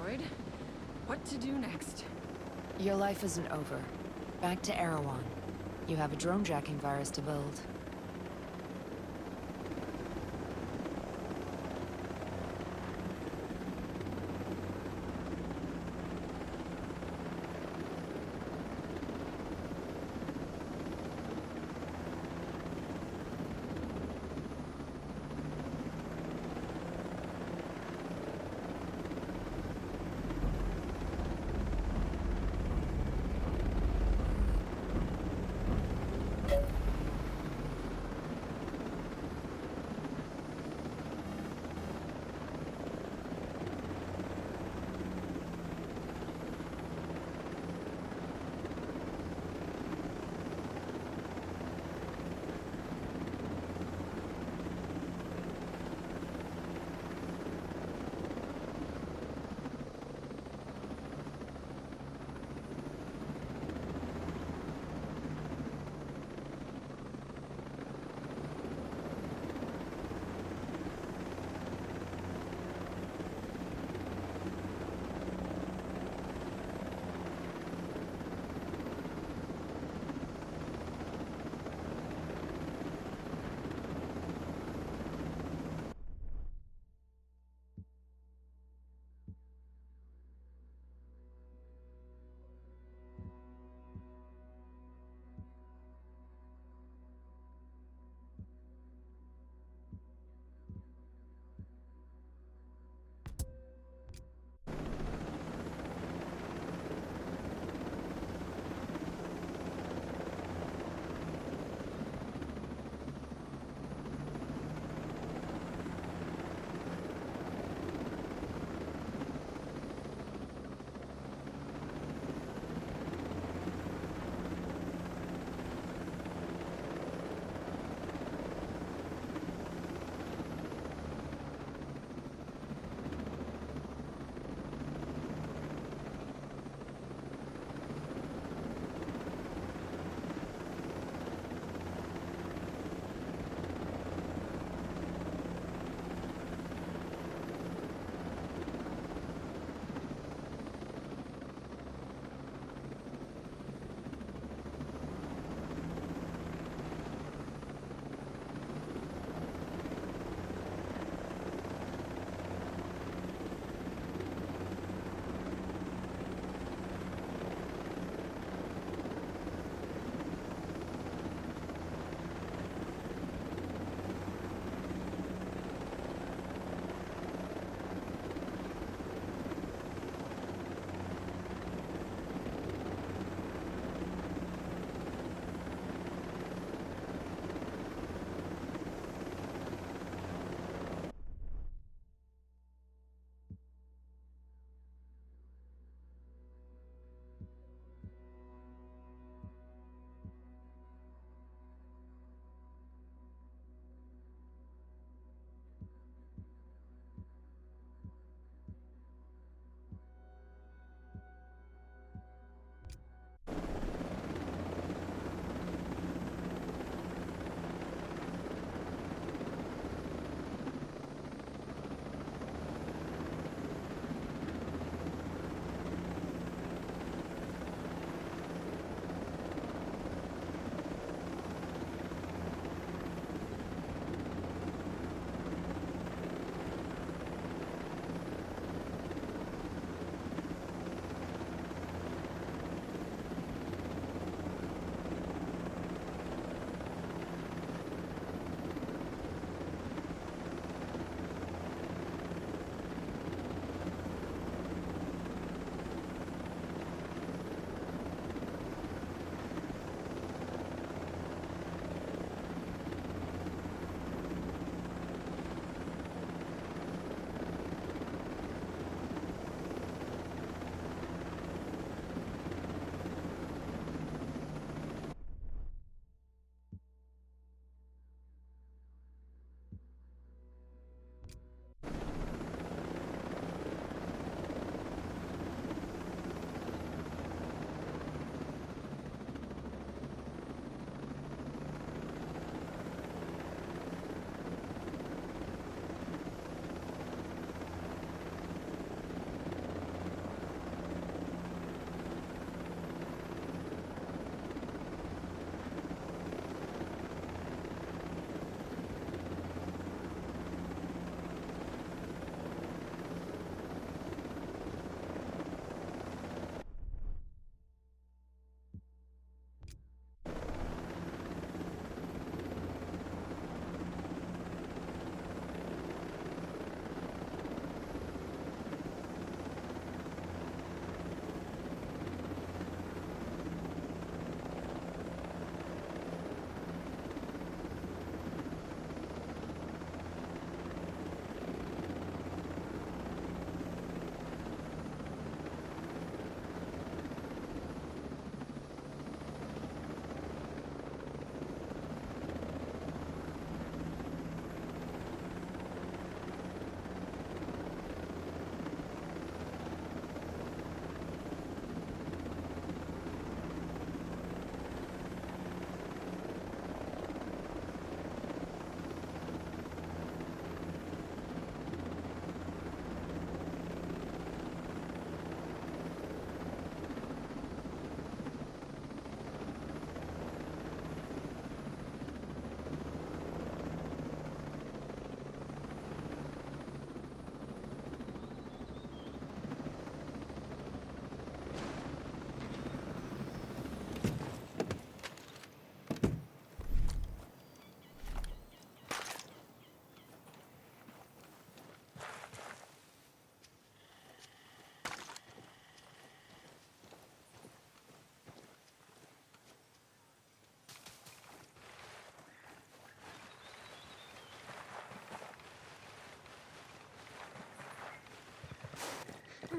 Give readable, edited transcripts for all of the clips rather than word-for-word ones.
android. What to do next? Your life isn't over. Back to Erewhon. You have a drone jacking virus to build.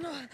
Oh.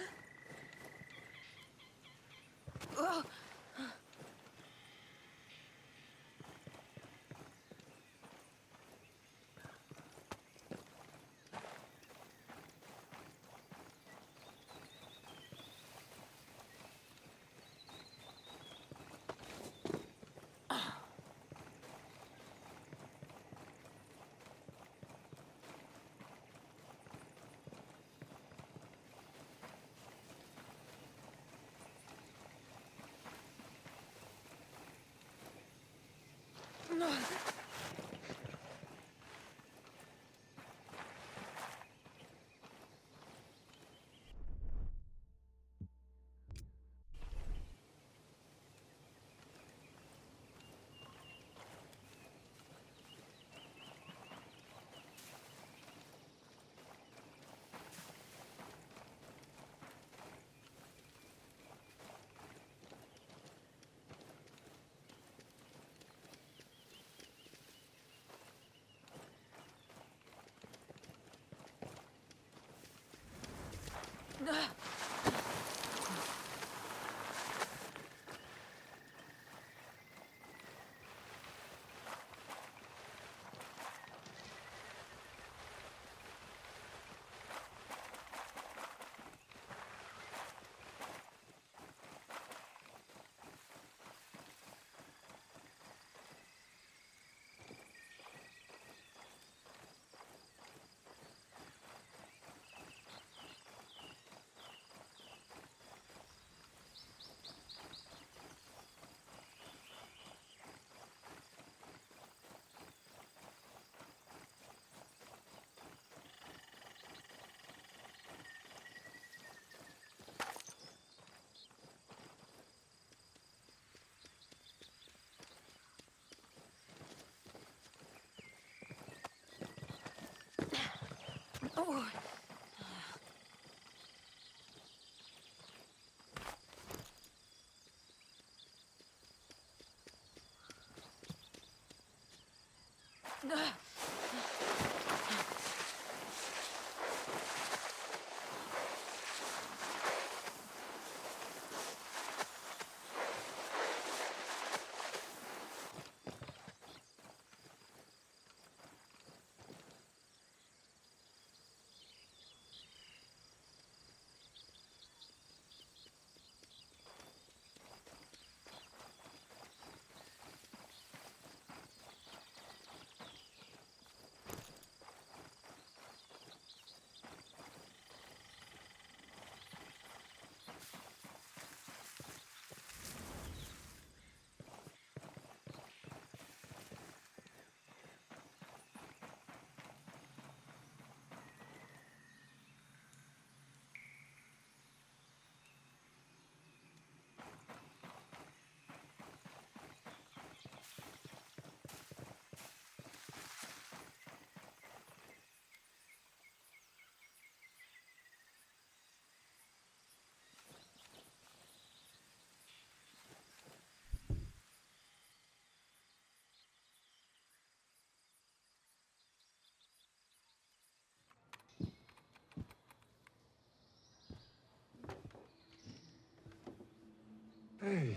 Hey,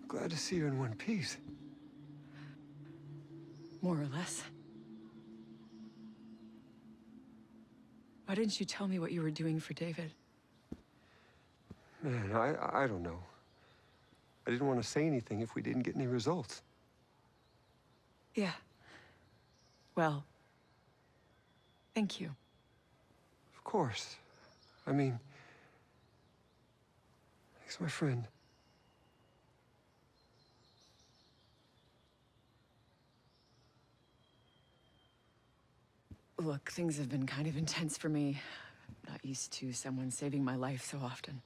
glad to see you in one piece. More or less. Why didn't you tell me what you were doing for David? Man, I don't know. I didn't want to say anything if we didn't get any results. Yeah. Well, thank you. Of course. I mean, thanks, my friend. Look, things have been kind of intense for me. I'm not used to someone saving my life so often.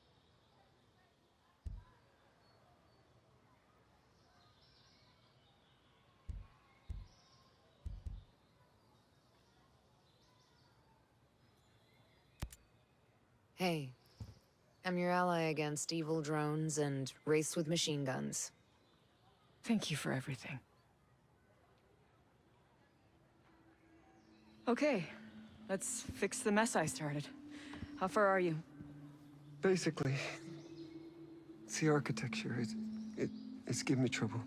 Hey, I'm your ally against evil drones and race with machine guns. Thank you for everything. Okay, let's fix the mess I started. How far are you? Basically, it's the architecture. It's giving me trouble.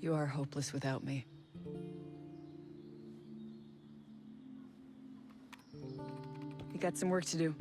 You are hopeless without me. You got some work to do.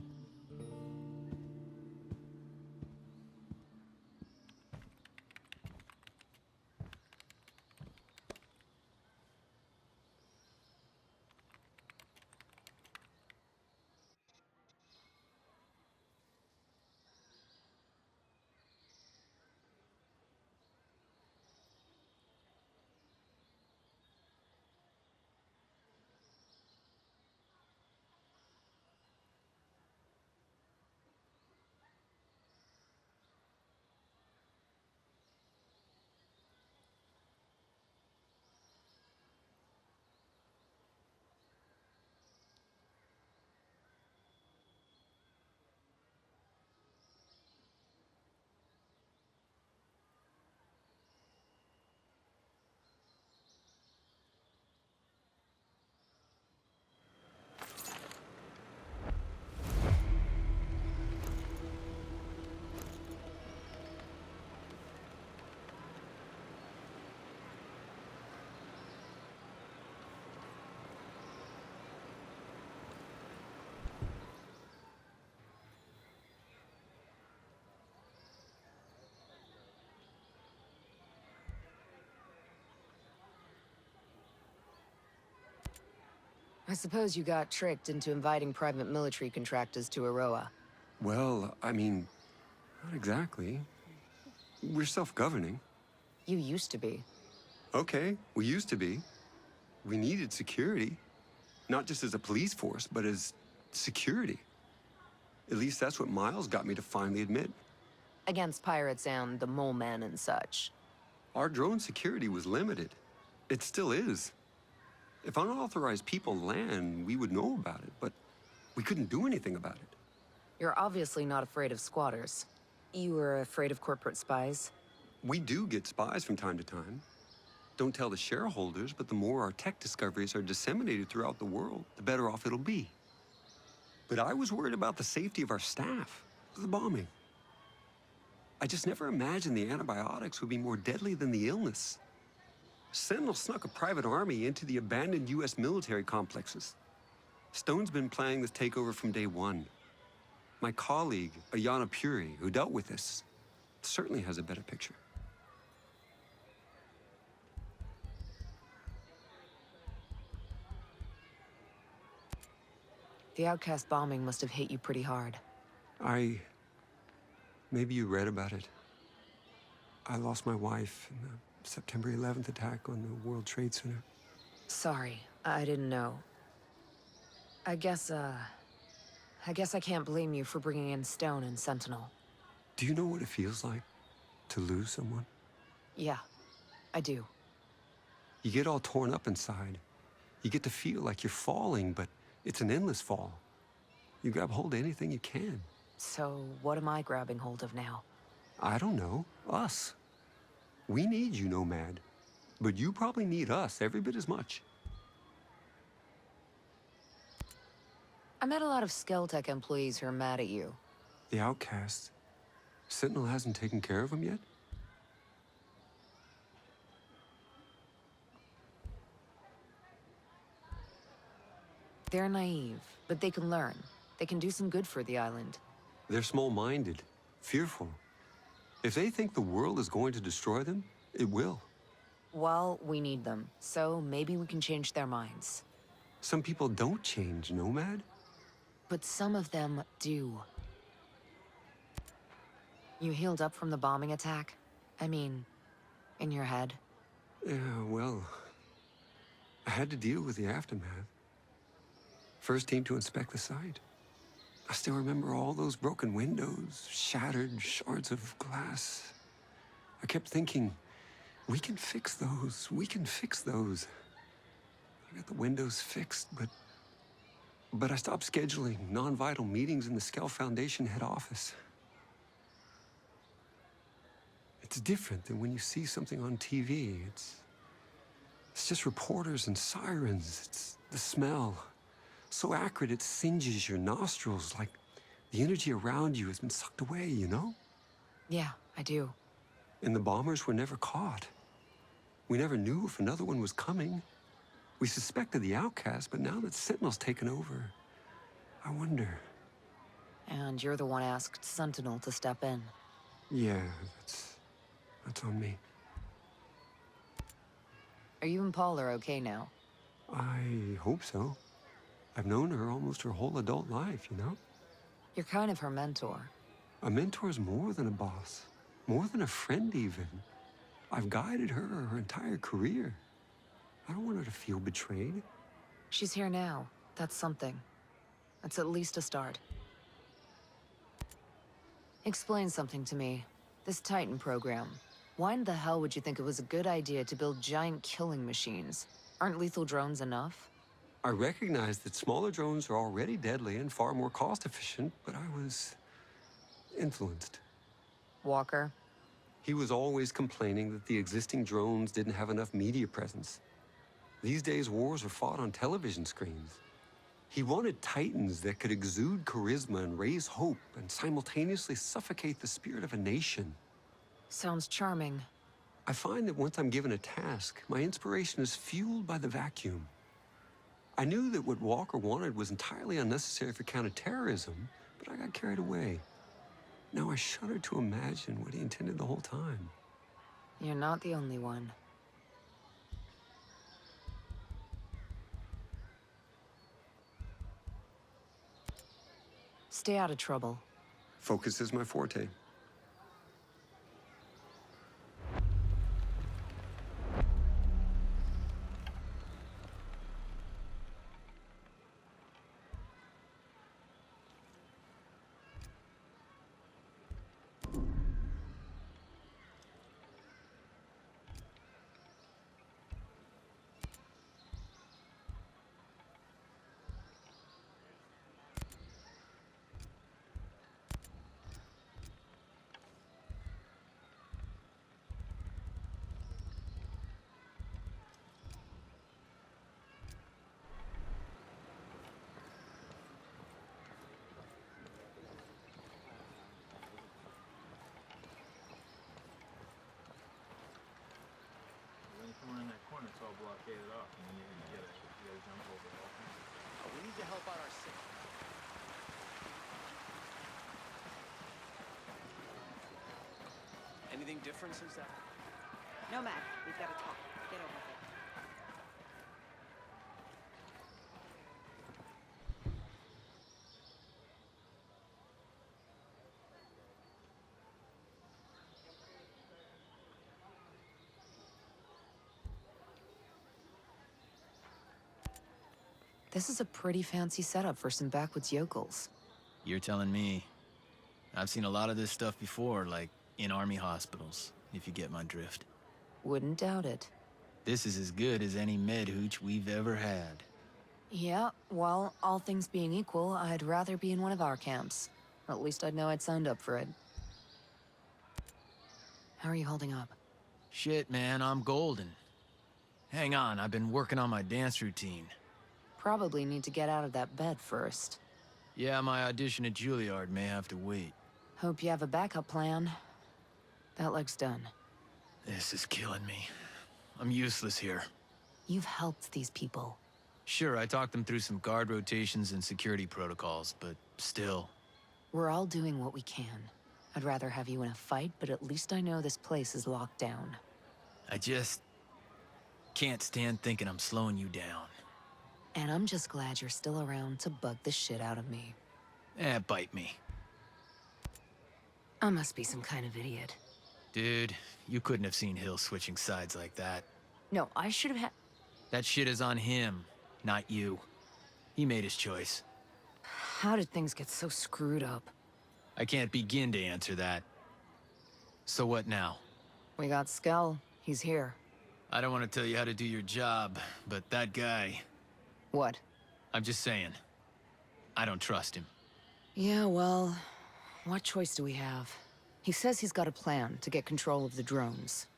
I suppose you got tricked into inviting private military contractors to Aroa. Well, I mean, not exactly. We're self-governing. You used to be. Okay, we used to be. We needed security. Not just as a police force, but as security. At least that's what Miles got me to finally admit. Against pirates and the mole men and such. Our drone security was limited. It still is. If unauthorized people land, we would know about it, but we couldn't do anything about it. You're obviously not afraid of squatters. You were afraid of corporate spies? We do get spies from time to time. Don't tell the shareholders, but the more our tech discoveries are disseminated throughout the world, the better off it'll be. But I was worried about the safety of our staff, the bombing. I just never imagined the antibiotics would be more deadly than the illness. Sentinel snuck a private army into the abandoned U.S. military complexes. Stone's been planning this takeover from day one. My colleague, Ayana Puri, who dealt with this, certainly has a better picture. The Outcast bombing must have hit you pretty hard. Maybe you read about it. I lost my wife in the September 11th attack on the World Trade Center. Sorry, I didn't know. I guess I can't blame you for bringing in Stone and Sentinel. Do you know what it feels like to lose someone? Yeah, I do. You get all torn up inside. You get to feel like you're falling, but it's an endless fall. You grab hold of anything you can. So, what am I grabbing hold of now? I don't know. Us. We need you, Nomad. But you probably need us every bit as much. I met a lot of Skeltech employees who are mad at you. The Outcast. Sentinel hasn't taken care of them yet? They're naive, but they can learn. They can do some good for the island. They're small-minded, fearful. If they think the world is going to destroy them, it will. Well, we need them, so maybe we can change their minds. Some people don't change, Nomad. But some of them do. You healed up from the bombing attack? I mean, in your head? Yeah, well, I had to deal with the aftermath. First team to inspect the site. I still remember all those broken windows, shattered shards of glass. I kept thinking, we can fix those, we can fix those. I got the windows fixed, but I stopped scheduling non-vital meetings in the Skell Foundation head office. It's different than when you see something on TV. It's just reporters and sirens. It's the smell. So acrid it singes your nostrils, like the energy around you has been sucked away, you know? Yeah, I do. And the bombers were never caught. We never knew if another one was coming. We suspected the outcast, but now that Sentinel's taken over, I wonder. And you're the one asked Sentinel to step in. Yeah, that's on me. Are you and Paul are okay now? I hope so. I've known her almost her whole adult life, you know? You're kind of her mentor. A mentor's more than a boss, more than a friend even. I've guided her entire career. I don't want her to feel betrayed. She's here now. That's something. That's at least a start. Explain something to me. This Titan program. Why in the hell would you think it was a good idea to build giant killing machines? Aren't lethal drones enough? I recognize that smaller drones are already deadly and far more cost-efficient, but I was influenced. Walker? He was always complaining that the existing drones didn't have enough media presence. These days, wars are fought on television screens. He wanted Titans that could exude charisma and raise hope and simultaneously suffocate the spirit of a nation. Sounds charming. I find that once I'm given a task, my inspiration is fueled by the vacuum. I knew that what Walker wanted was entirely unnecessary for counterterrorism, but I got carried away. Now I shudder to imagine what he intended the whole time. You're not the only one. Stay out of trouble. Focus is my forte. When you come around that corner, it's all blockaded off, and then you're gonna get it. You gotta jump over it. We need to help out our city. Anything different since that? No, Mac. We've got to talk. Get over it. This is a pretty fancy setup for some backwoods yokels. You're telling me. I've seen a lot of this stuff before, like in army hospitals, if you get my drift. Wouldn't doubt it. This is as good as any med hooch we've ever had. Yeah, well, all things being equal, I'd rather be in one of our camps. At least I'd know I'd signed up for it. How are you holding up? Shit, man, I'm golden. Hang on, I've been working on my dance routine. Probably need to get out of that bed first. Yeah, my audition at Juilliard may have to wait. Hope you have a backup plan. That leg's done. This is killing me. I'm useless here. You've helped these people. Sure, I talked them through some guard rotations and security protocols, but still. We're all doing what we can. I'd rather have you in a fight, but at least I know this place is locked down. I just can't stand thinking I'm slowing you down. And I'm just glad you're still around to bug the shit out of me. Bite me. I must be some kind of idiot. Dude, you couldn't have seen Hill switching sides like that. No, I should have had... That shit is on him, not you. He made his choice. How did things get so screwed up? I can't begin to answer that. So what now? We got Skell. He's here. I don't want to tell you how to do your job, but that guy... What? I'm just saying. I don't trust him. Yeah, well, what choice do we have? He says he's got a plan to get control of the drones.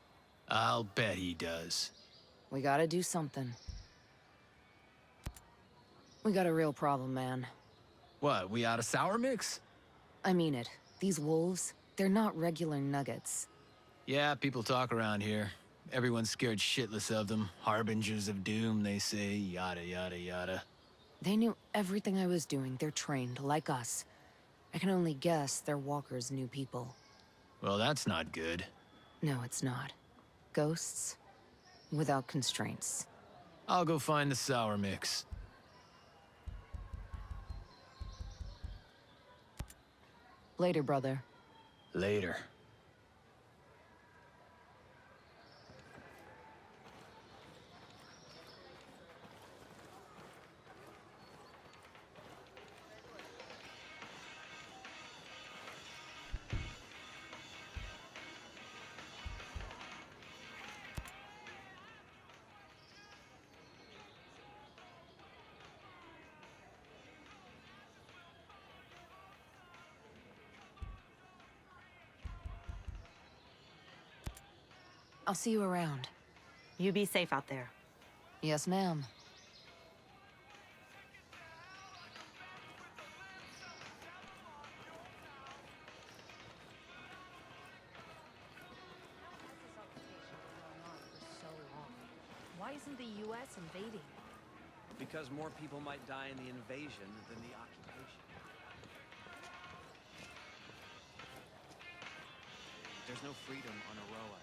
I'll bet he does. We gotta do something. We got a real problem, man. What, we out of sour mix? I mean it. These wolves, they're not regular nuggets. Yeah, people talk around here. Everyone's scared shitless of them. Harbingers of doom, they say, yada yada yada. They knew everything I was doing. They're trained, like us. I can only guess their walkers knew people. Well, that's not good. No, it's not. Ghosts, without constraints. I'll go find the sour mix. Later, brother. Later. I'll see you around. You be safe out there. Yes, ma'am. Why isn't the U.S. invading? Because more people might die in the invasion than the occupation. There's no freedom on Aroa.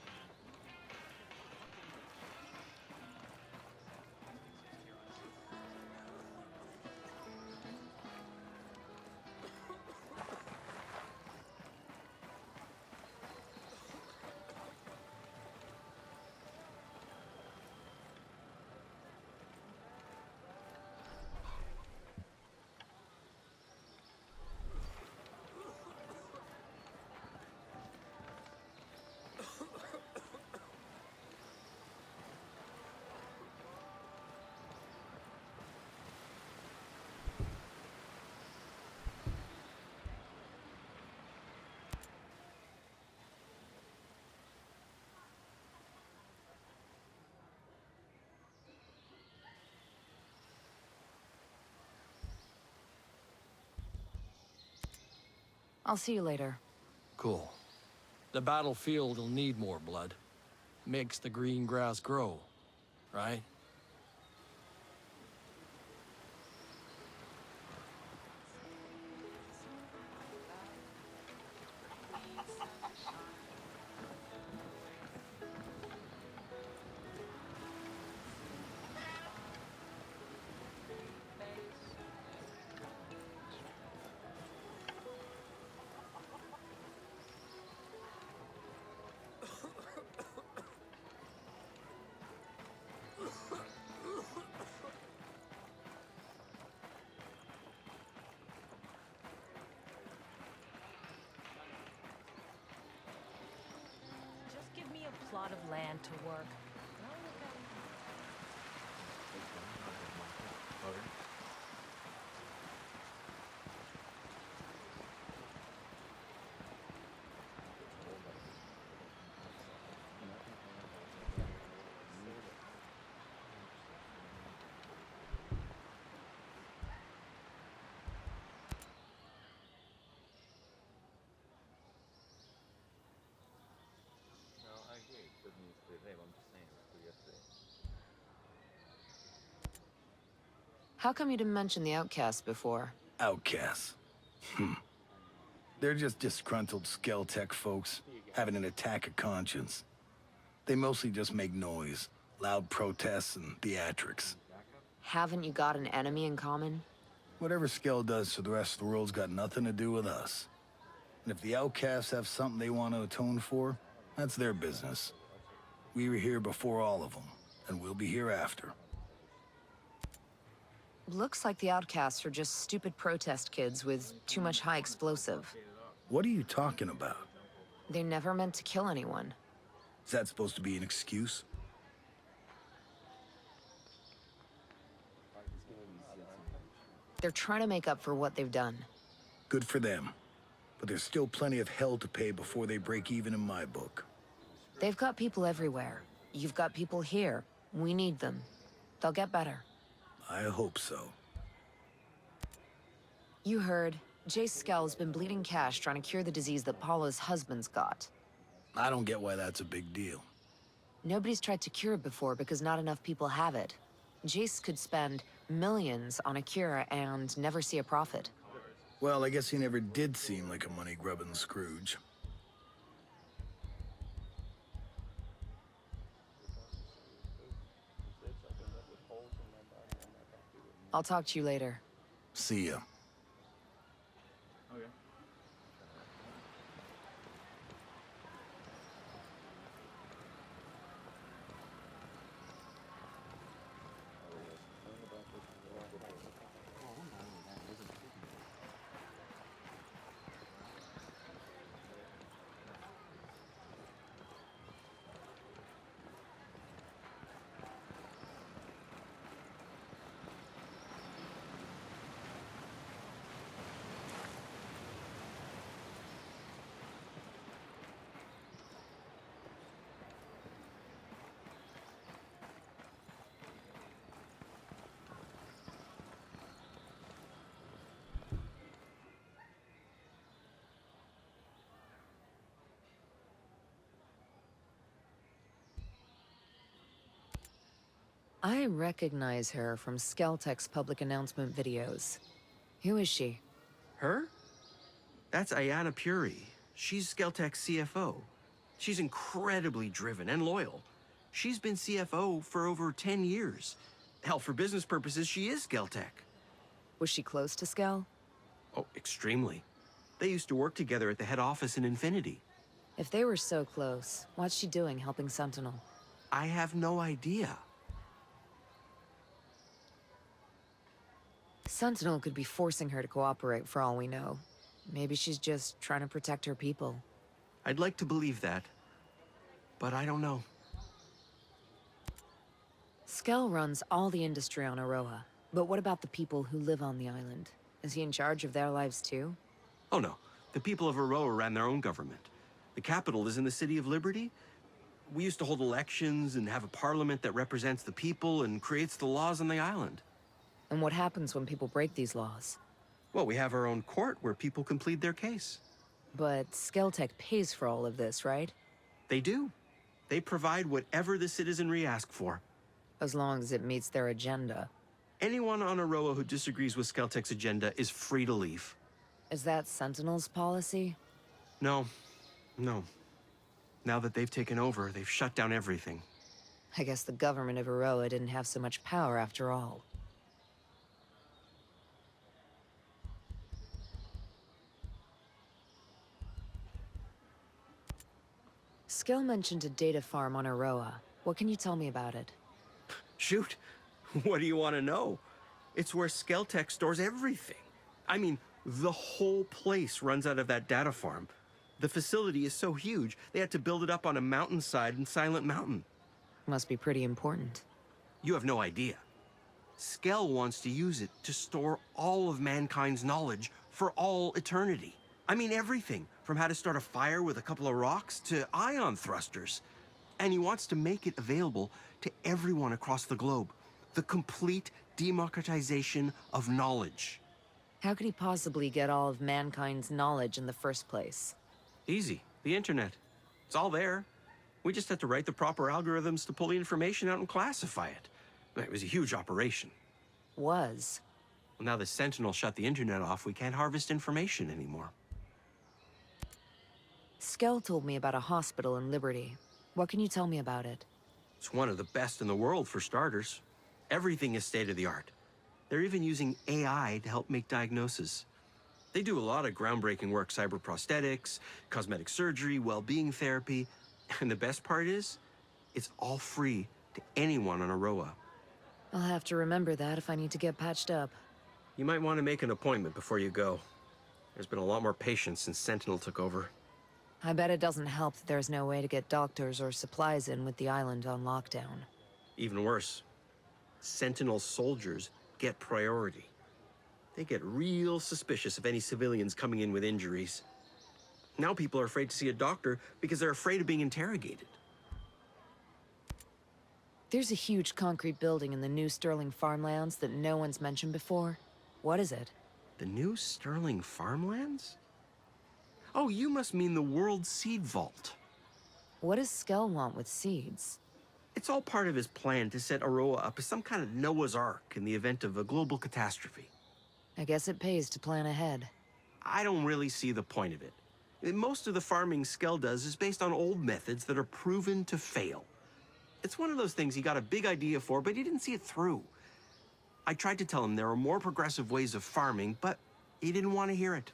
I'll see you later. Cool. The battlefield will need more blood. Makes the green grass grow, right? Just give me a plot of land to work. How come you didn't mention the outcasts before? Outcasts. They're just disgruntled Skell-Tech folks, having an attack of conscience. They mostly just make noise, loud protests and theatrics. Haven't you got an enemy in common? Whatever Skell does to the rest of the world's got nothing to do with us. And if the outcasts have something they want to atone for, that's their business. We were here before all of them, and we'll be here after. Looks like the outcasts are just stupid protest kids with too much high explosive. What are you talking about? They never meant to kill anyone. Is that supposed to be an excuse? They're trying to make up for what they've done. Good for them. But there's still plenty of hell to pay before they break even in my book. They've got people everywhere. You've got people here. We need them. They'll get better. I hope so. You heard. Jace Skell's been bleeding cash trying to cure the disease that Paula's husband's got. I don't get why that's a big deal. Nobody's tried to cure it before because not enough people have it. Jace could spend millions on a cure and never see a profit. Well, I guess he never did seem like a money-grubbing Scrooge. I'll talk to you later. See ya. I recognize her from Skeltech's public announcement videos. Who is she? Her? That's Ayana Puri. She's Skeltech's CFO. She's incredibly driven and loyal. She's been CFO for over 10 years. Hell, for business purposes, she is Skeltech. Was she close to Skell? Oh, extremely. They used to work together at the head office in Infinity. If they were so close, what's she doing helping Sentinel? I have no idea. Sentinel could be forcing her to cooperate for all we know. Maybe she's just trying to protect her people. I'd like to believe that, but I don't know. Skell runs all the industry on Aroa, but what about the people who live on the island? Is he in charge of their lives too? Oh no, the people of Aroa ran their own government. The capital is in the City of Liberty. We used to hold elections and have a parliament that represents the people and creates the laws on the island. And what happens when people break these laws? Well, we have our own court where people can plead their case. But Skeltech pays for all of this, right? They do. They provide whatever the citizenry ask for. As long as it meets their agenda. Anyone on Aroa who disagrees with Skeltech's agenda is free to leave. Is that Sentinel's policy? No. No. Now that they've taken over, they've shut down everything. I guess the government of Aroa didn't have so much power after all. Skell mentioned a data farm on Aroa. What can you tell me about it? Shoot. What do you want to know? It's where Skeltech stores everything. I mean, the whole place runs out of that data farm. The facility is so huge, they had to build it up on a mountainside in Silent Mountain. Must be pretty important. You have no idea. Skell wants to use it to store all of mankind's knowledge for all eternity. I mean everything, from how to start a fire with a couple of rocks to ion thrusters. And he wants to make it available to everyone across the globe. The complete democratization of knowledge. How could he possibly get all of mankind's knowledge in the first place? Easy. The internet. It's all there. We just had to write the proper algorithms to pull the information out and classify it. It was a huge operation. Was. Well, now the Sentinel shut the internet off, we can't harvest information anymore. Skell told me about a hospital in Liberty. What can you tell me about it? It's one of the best in the world, for starters. Everything is state-of-the-art. They're even using AI to help make diagnoses. They do a lot of groundbreaking work, cyber prosthetics, cosmetic surgery, well-being therapy. And the best part is, it's all free to anyone on Aroa. I'll have to remember that if I need to get patched up. You might want to make an appointment before you go. There's been a lot more patients since Sentinel took over. I bet it doesn't help that there's no way to get doctors or supplies in with the island on lockdown. Even worse, Sentinel soldiers get priority. They get real suspicious of any civilians coming in with injuries. Now people are afraid to see a doctor because they're afraid of being interrogated. There's a huge concrete building in the new Sterling farmlands that no one's mentioned before. What is it? The new Sterling farmlands? Oh, you must mean the World Seed Vault. What does Skell want with seeds? It's all part of his plan to set Aroa up as some kind of Noah's Ark in the event of a global catastrophe. I guess it pays to plan ahead. I don't really see the point of it. Most of the farming Skell does is based on old methods that are proven to fail. It's one of those things he got a big idea for, but he didn't see it through. I tried to tell him there are more progressive ways of farming, but he didn't want to hear it.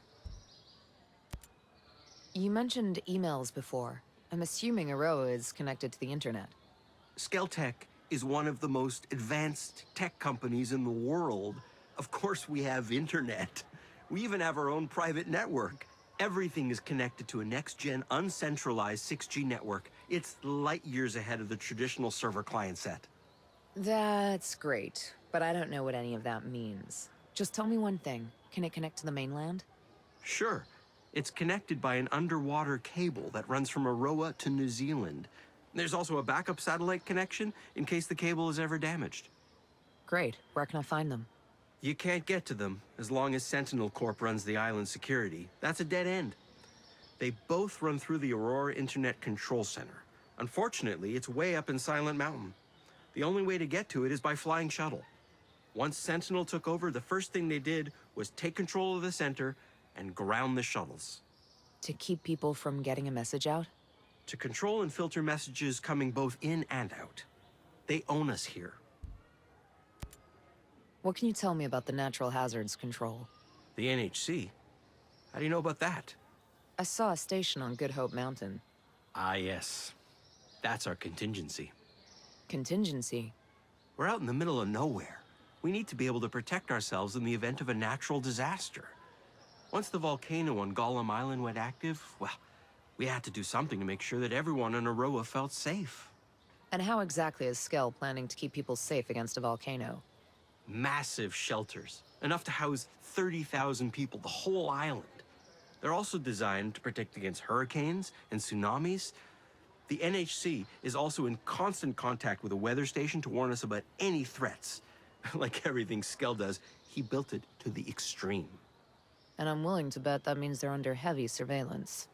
You mentioned emails before. I'm assuming Aroa is connected to the internet. Skelltech is one of the most advanced tech companies in the world. Of course we have internet. We even have our own private network. Everything is connected to a next-gen, uncentralized 6G network. It's light years ahead of the traditional server client set. That's great, but I don't know what any of that means. Just tell me one thing. Can it connect to the mainland? Sure. It's connected by an underwater cable that runs from Aroa to New Zealand. There's also a backup satellite connection in case the cable is ever damaged. Great. Where can I find them? You can't get to them as long as Sentinel Corp runs the island's security. That's a dead end. They both run through the Aurora Internet Control Center. Unfortunately, it's way up in Silent Mountain. The only way to get to it is by flying shuttle. Once Sentinel took over, the first thing they did was take control of the center and ground the shuttles. To keep people from getting a message out? To control and filter messages coming both in and out. They own us here. What can you tell me about the Natural Hazards Control? The NHC? How do you know about that? I saw a station on Good Hope Mountain. Ah, yes. That's our contingency. Contingency? We're out in the middle of nowhere. We need to be able to protect ourselves in the event of a natural disaster. Once the volcano on Gollum Island went active, well, we had to do something to make sure that everyone in Aroa felt safe. And how exactly is Skell planning to keep people safe against a volcano? Massive shelters, enough to house 30,000 people, the whole island. They're also designed to protect against hurricanes and tsunamis. The NHC is also in constant contact with a weather station to warn us about any threats. Like everything Skell does, he built it to the extreme. And I'm willing to bet that means they're under heavy surveillance.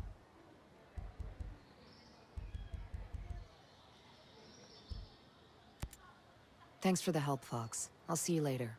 Thanks for the help, Fox. I'll see you later.